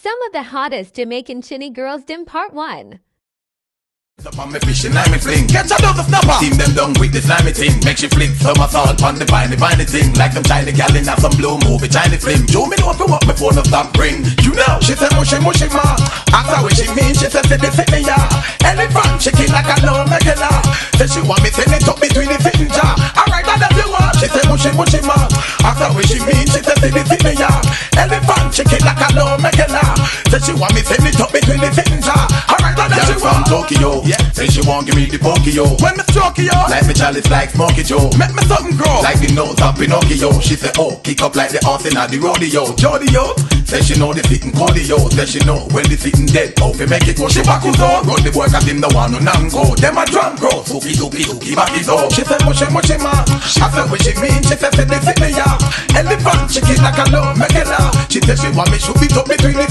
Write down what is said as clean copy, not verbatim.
Some of the hottest Jamaican chiney girls dim part 1. Up on me fishing, I'm me fling. Catch a dose of snapper. Team them down with the slimy thing. Make she flick somersault on the viney thing. Like them China gal in some blue movie, China film. Joe me know if you want me phone no stop ring. You know, she said mushy ma. Ask her what she mean, she said sit me ya. Elephant, she kick like a no regular. Then she want me send it up between the finger. Alright, that's you want. She said mushy ma. Ask her what she mean, she said sit me ya. Elephant, she kick like a no regular. Then she want me send it up between the finger. Alright, that's you want. Tokyo. Yeah. Say she won't give me the Pokio. When me stroke yo, like me chalice like Smokey Joe. Make me something grow, like the nose of Pinocchio. She say oh, kick up like the horse in the rodeo. Jodeo, say she know the fitting cardio. Say she know when the sitting dead. Oh, we make it go, she back us out. Run the boy cause him the one who nang go. Them a drum grow, suki back his out. She say mushy ma. I say what she mean, she say sit me ya. Elephant, she kick like a low, make it laugh. She say she want me shoot it up between the